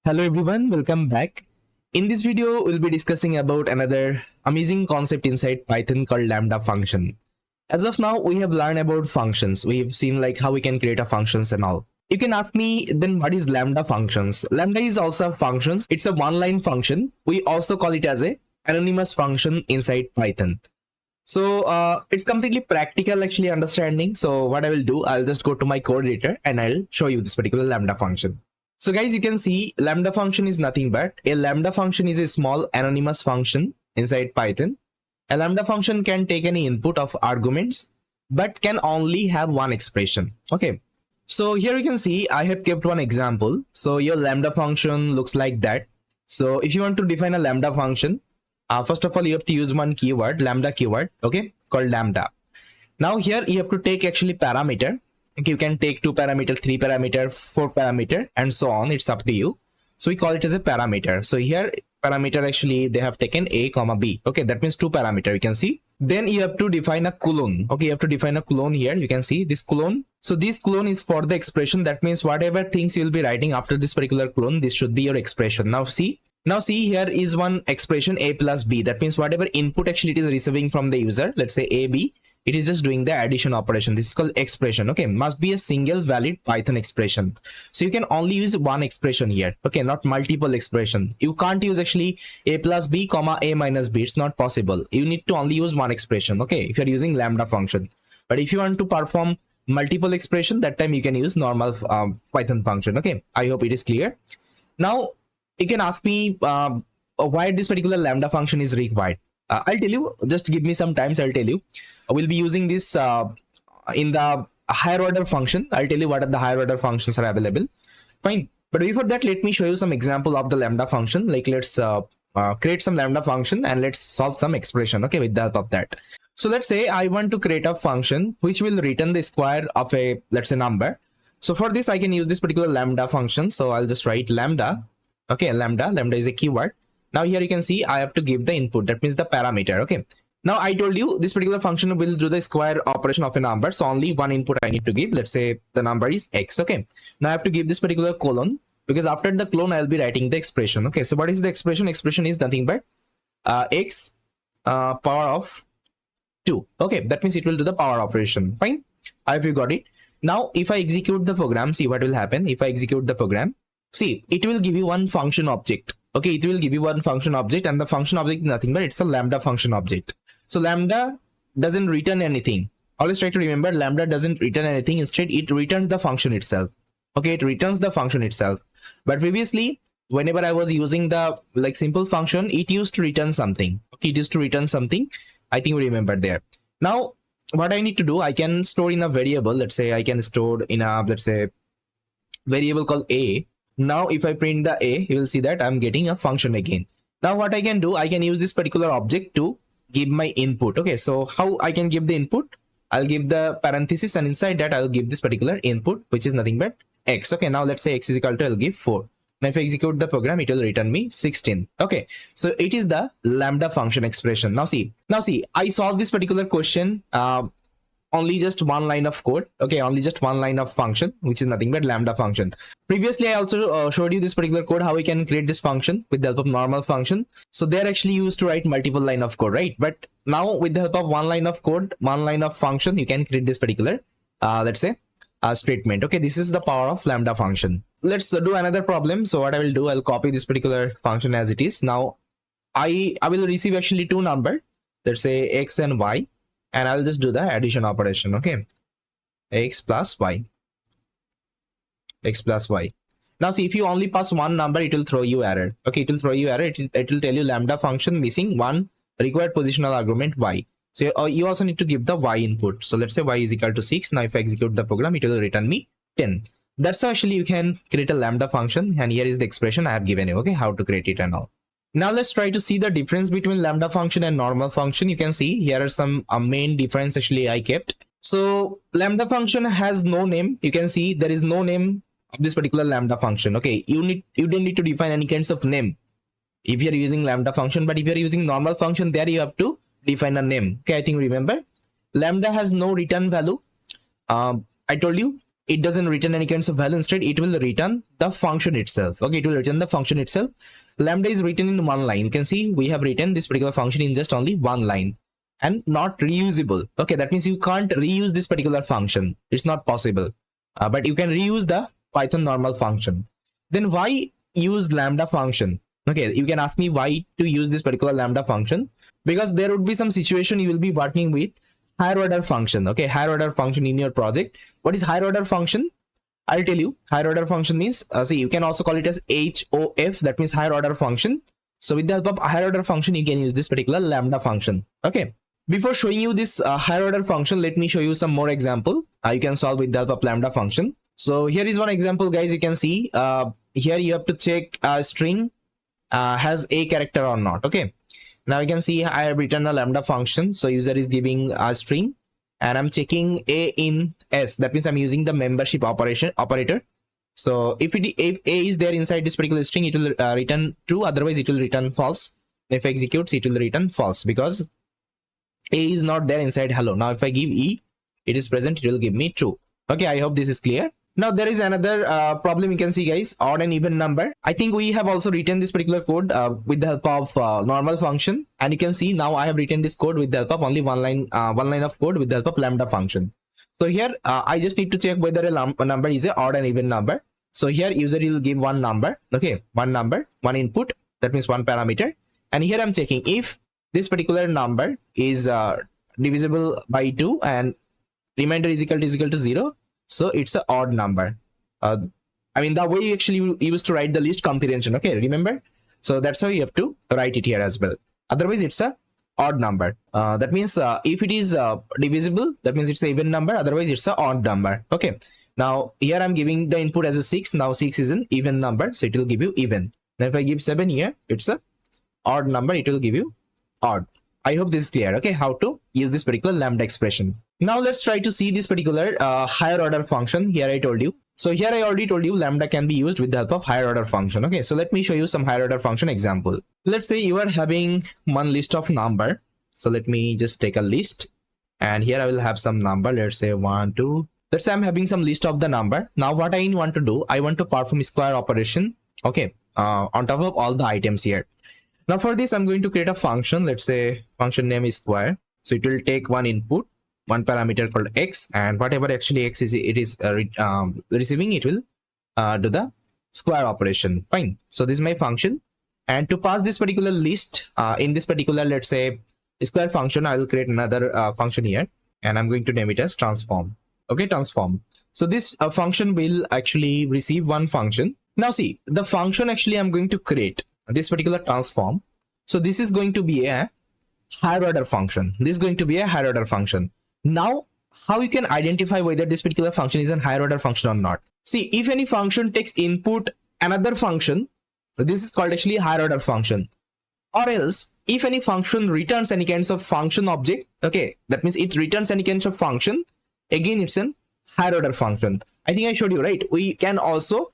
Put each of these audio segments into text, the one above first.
Hello everyone, welcome back. In this video, we'll be discussing about another amazing concept inside Python called Lambda function. As of now, we have learned about functions. We've seen like how we can create a functions and all. You can ask me then what is Lambda functions? Lambda is also functions. It's a one-line function. We also call it as a anonymous function inside Python. So it's completely practical actually understanding. So what I will do, I'll just go to my code editor and I'll show you this particular Lambda function. So guys, you can see Lambda function is nothing but a Lambda function is a small anonymous function inside Python. A Lambda function can take any input of arguments, but can only have one expression. Okay. So here you can see I have kept one example. So your Lambda function looks like that. So if you want to define a Lambda function, first of all, you have to use one keyword, Lambda keyword, okay, called Lambda. Now here you have to take actually parameter. Okay, you can take 2 parameter, 3 parameter, 4 parameter, and so on. It's up to you. So we call it as a parameter. So here parameter actually they have taken a comma b. Okay, that means 2 parameter. You can see. Then you have to define a colon. Okay, you have to define a colon here. You can see this colon. So this colon is for the expression. That means whatever things you will be writing after this particular colon, this should be your expression. Now see here is one expression a plus b. That means whatever input actually it is receiving from the user, let's say a, b, it is just doing the addition operation. This is called expression. Okay, must be a single valid Python expression. So you can only use one expression here. Okay, not multiple expression. You can't use actually a plus b comma a minus b. It's not possible. You need to only use one expression. Okay, if you're using Lambda function. But if you want to perform multiple expression, that time you can use normal Python function. Okay, I hope it is clear. Now you can ask me why this particular Lambda function is required. I'll tell you, just give me some time. I'll tell you. We'll be using this in the higher order function. I'll tell you what are the higher order functions are available. Fine. But before that, let me show you some example of the Lambda function. Like let's create some Lambda function and let's solve some expression. Okay, with the help of that. So let's say I want to create a function which will return the square of a, let's say, number. So for this, I can use this particular Lambda function. So I'll just write Lambda. Okay, Lambda is a keyword. Now here you can see I have to give the input. That means the parameter. Okay. Now I told you this particular function will do the square operation of a number. So only one input I need to give. Let's say the number is x. Okay. Now I have to give this particular colon because after the colon I'll be writing the expression. Okay. So what is the expression? Expression is nothing but x power of 2. Okay. That means it will do the power operation. Fine. I hope you got it. Now if I execute the program, see what will happen. If I execute the program, see it will give you one function object. Okay, it will give you one function object and the function object is nothing but it's a Lambda function object. So Lambda doesn't return anything. Always try to remember Lambda doesn't return anything. Instead, it returns the function itself. Okay, it returns the function itself. But previously, whenever I was using the like simple function, it used to return something. Okay, it used to return something. I think we remember there. Now, what I need to do, I can store in a variable. Let's say I can store in a, let's say, variable called a. Now, if I print the a, you will see that I'm getting a function again. Now, what I can do, I can use this particular object to give my input. Okay, so how I can give the input? I'll give the parenthesis and inside that I'll give this particular input, which is nothing but x. Okay, now let's say x is equal to, I'll give 4. Now, if I execute the program, it will return me 16. Okay, so it is the Lambda function expression. Now see, I solved this particular question. Only just one line of code. Okay, only just one line of function, which is nothing but Lambda function. Previously, I also showed you this particular code, how we can create this function with the help of normal function. So they're actually used to write multiple line of code, right? But now with the help of one line of code, one line of function, you can create this particular, let's say, statement. Okay, this is the power of Lambda function. Let's do another problem. So what I will do, I'll copy this particular function as it is. Now, I will receive actually two numbers. Let's say x and y. And I'll just do the addition operation. Okay, x plus y. Now see, if you only pass one number, it will throw you error. Okay, it will throw you error. It will tell you Lambda function missing one required positional argument y. So you also need to give the y input. So let's say y is equal to 6. Now if I execute the program, it will return me 10. That's how actually you can create a Lambda function. And here is the expression I have given you. Okay, how to create it and all. Now let's try to see the difference between Lambda function and normal function. You can see here are some main difference actually I kept. So Lambda function has no name. You can see there is no name of this particular Lambda function. Okay, you don't need to define any kinds of name if you're using Lambda function, but if you're using normal function, there you have to define a name. Okay, I think remember Lambda has no return value. I told you it doesn't return any kinds of value. Instead, it will return the function itself. Okay, it will return the function itself. Lambda is written in one line. You can see we have written this particular function in just only one line and not reusable. Okay, that means you can't reuse this particular function. It's not possible. But you can reuse the Python normal function. Then why use Lambda function? Okay, you can ask me why to use this particular Lambda function, because there would be some situation you will be working with higher order function. Okay, higher order function in your project. What is higher order function? I'll tell you. Higher order function means, see, you can also call it as HOF, that means higher order function. So with the help of higher order function, you can use this particular Lambda function. Okay, before showing you this higher order function, let me show you some more example you can solve with the help of Lambda function. So here is one example, guys. You can see here you have to check a string has a character or not. Okay, now you can see I have written a Lambda function. So user is giving a string and I'm checking a in s. That means I'm using the membership operator. So if a is there inside this particular string, it will return true. Otherwise, it will return false. If it executes, it will return false because a is not there inside hello. Now if I give e, it is present, it will give me true. Okay, I hope this is clear. Now there is another problem you can see, guys, odd and even number. I think we have also written this particular code with the help of normal function, and you can see now I have written this code with the help of only one line of code with the help of Lambda function. So here I just need to check whether a number is a odd and even number. So here user will give one number. Okay, one number, one input, that means one parameter. And here I'm checking if this particular number is divisible by 2 and remainder is equal to 0. So it's an odd number. I mean, the way you actually used to write the list comprehension. Okay, remember? So that's how you have to write it here as well. Otherwise, it's a odd number. That means if it is divisible, that means it's an even number. Otherwise, it's an odd number. Okay. Now here I'm giving the input as a 6. Now 6 is an even number, so it will give you even. Now if I give 7 here, it's a odd number. It will give you odd. I hope this is clear. Okay, how to use this particular Lambda expression. Now let's try to see this particular higher order function. Here I told you. So here I already told you Lambda can be used with the help of higher order function. Okay, so let me show you some higher order function example. Let's say you are having one list of number. So let me just take a list, and here I will have some number. Let's say 1, 2. Let's say I'm having some list of the number. Now what I want to do, I want to perform square operation. Okay, on top of all the items here. Now for this, I'm going to create a function. Let's say function name is square. So it will take one input, one parameter called x, and whatever actually x is receiving, it will do the square operation. Fine. So this is my function, and to pass this particular list in this particular, let's say, square function, I will create another function here, and I'm going to name it as transform. Okay, transform. So this function will actually receive one function. Now see, the function actually I'm going to create this particular transform. So this is going to be a higher order function. This is going to be a higher order function. Now, how you can identify whether this particular function is a higher order function or not? See, if any function takes input another function, this is called actually higher order function. Or else, if any function returns any kinds of function object, okay, that means it returns any kinds of function, again it's an higher order function. I think I showed you, right? We can also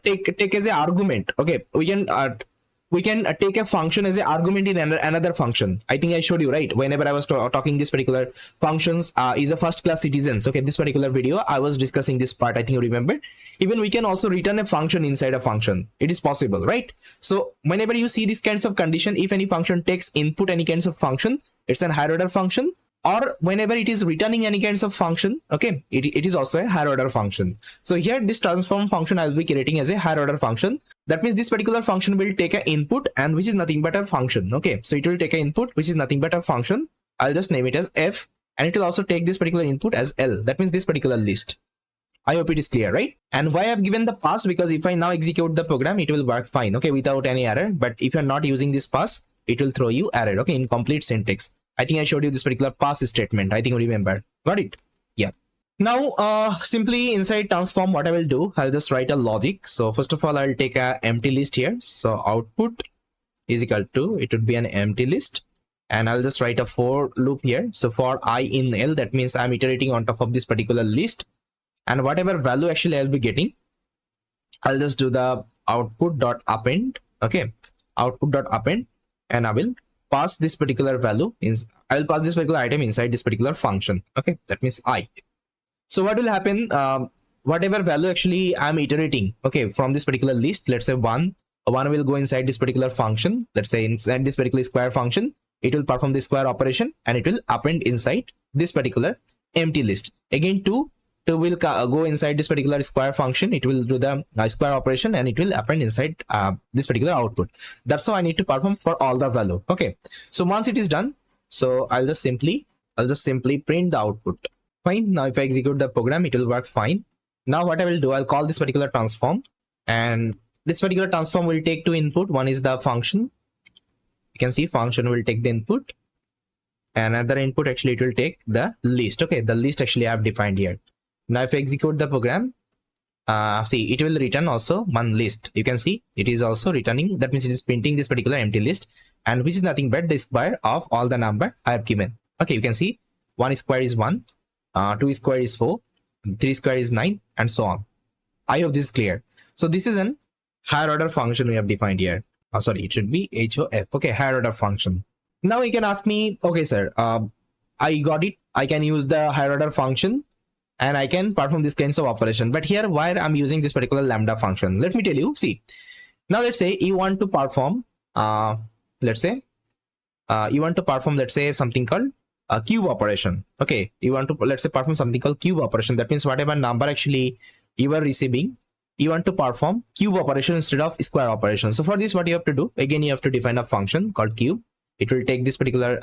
take as an argument. Okay, we can take a function as an argument in another function. I think I showed you, right? Whenever I was talking this particular functions is a first class citizens. Okay, this particular video I was discussing this part. I think you remember. Even we can also return a function inside a function. It is possible, right? So whenever you see these kinds of condition, if any function takes input any kinds of function, it's an higher order function. Or whenever it is returning any kinds of function, okay, it is also a higher order function. So here this transform function I will be creating as a higher order function. That means this particular function will take an input, and which is nothing but a function. Okay, so it will take an input which is nothing but a function. I'll just name it as f, and it will also take this particular input as l. That means this particular list. I hope it is clear, right? And why I've given the pass, because if I now execute the program, it will work fine, okay, without any error. But if you're not using this pass, it will throw you error, okay, incomplete syntax. I think I showed you this particular pass statement. I think you remember. Got it? Yeah. Now, simply inside transform, what I will do, I'll just write a logic. So first of all, I'll take a empty list here. So output is equal to, it would be an empty list. And I'll just write a for loop here. So for I in L, that means I'm iterating on top of this particular list. And whatever value actually I'll be getting, I'll just do the output dot append. Okay, output dot append, and I will pass this particular value in. I will pass this particular item inside this particular function. Okay, that means I. So what will happen? Whatever value actually I'm iterating, okay, from this particular list, let's say one will go inside this particular function. Let's say inside this particular square function, it will perform the square operation and it will append inside this particular empty list. Again, two will go inside this particular square function. It will do the square operation and it will append inside this particular output. That's how I need to perform for all the value. Okay, so once it is done, so I'll just simply print the output. Fine. Now if I execute the program, it will work fine. Now what I will do, I'll call this particular transform, and this particular transform will take two input. One is the function. You can see function will take the input, and another input actually it will take the list. Okay, the list actually I have defined here. Now if I execute the program, see, it will return also one list. You can see it is also returning. That means it is printing this particular empty list, and which is nothing but the square of all the number I have given. Okay, you can see 1 square is 1, 2 square is 4, 3 square is 9, and so on. I hope this is clear. So this is an higher order function we have defined here. Oh, sorry, it should be HOF. Okay, higher order function. Now you can ask me, okay, sir, I got it. I can use the higher order function and I can perform these kinds of operation. But here, why I'm using this particular lambda function? Let me tell you. See, now let's say you want to perform, let's say something called a cube operation. Okay, you want to, let's say, perform something called cube operation. That means whatever number actually you are receiving, you want to perform cube operation instead of square operation. So for this, what you have to do, again, you have to define a function called cube. It will take this particular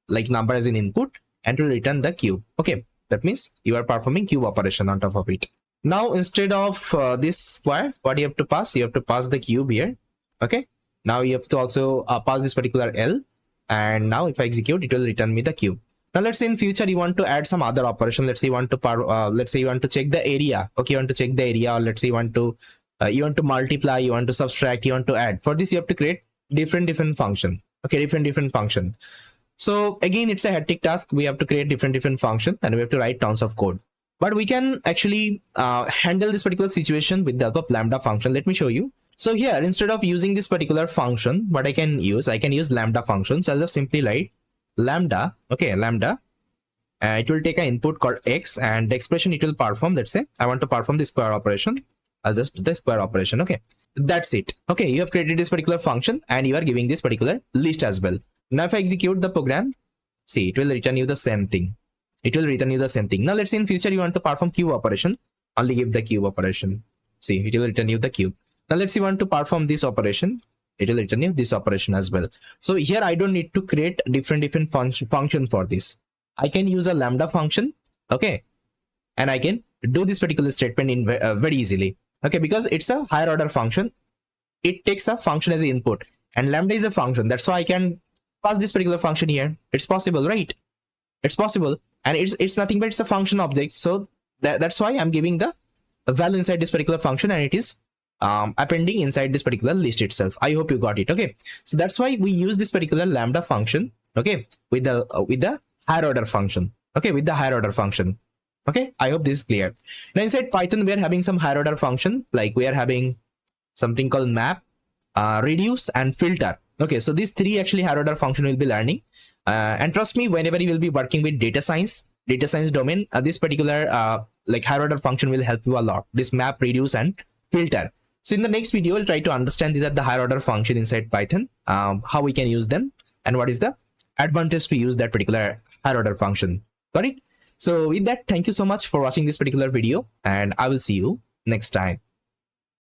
like number as an input and will return the cube. Okay, that means you are performing cube operation on top of it. Now instead of this square, what you have to pass? You have to pass the cube here. Okay, now you have to also pass this particular L, and now if I execute, it will return me the cube. Now let's say in future you want to add some other operation. Let's say you want to check the area. Okay, you want to check the area, or let's say you want to multiply, you want to subtract, you want to add. For this, you have to create different function. Okay, different function. So again, it's a hectic task. We have to create different function and we have to write tons of code. But we can actually handle this particular situation with the help of lambda function. Let me show you. So here, instead of using this particular function, what I can use lambda function. So I'll just simply write lambda. Okay, lambda. It will take an input called x, and the expression it will perform. Let's say I want to perform the square operation. I'll just do the square operation. Okay, that's it. Okay, you have created this particular function and you are giving this particular list as well. Now if I execute the program, see, it will return you the same thing. Now let's say in future you want to perform cube operation, only give the cube operation. See, it will return you the cube. Now let's say you want to perform this operation, it will return you this operation as well. So here I don't need to create different function for this. I can use a lambda function, okay, and I can do this particular statement in very easily. Okay, because it's a higher order function. It takes a function as an input, and lambda is a function. That's why I can pass this particular function here. It's possible, right? It's possible, and it's nothing but it's a function object. So that's why I'm giving the value inside this particular function, and it is appending inside this particular list itself. I hope you got it. Okay, so that's why we use this particular lambda function. Okay, with the higher order function. Okay, with the higher order function. Okay, I hope this is clear. Now inside Python, we are having some higher order function, like we are having something called map, reduce, and filter. Okay, so these three actually higher order function will be learning. And trust me, whenever you will be working with data science domain, this particular like higher order function will help you a lot. This map, reduce, and filter. So in the next video, we'll try to understand these are the higher order function inside Python, how we can use them, and what is the advantage to use that particular higher order function. Got it? So with that, thank you so much for watching this particular video, and I will see you next time.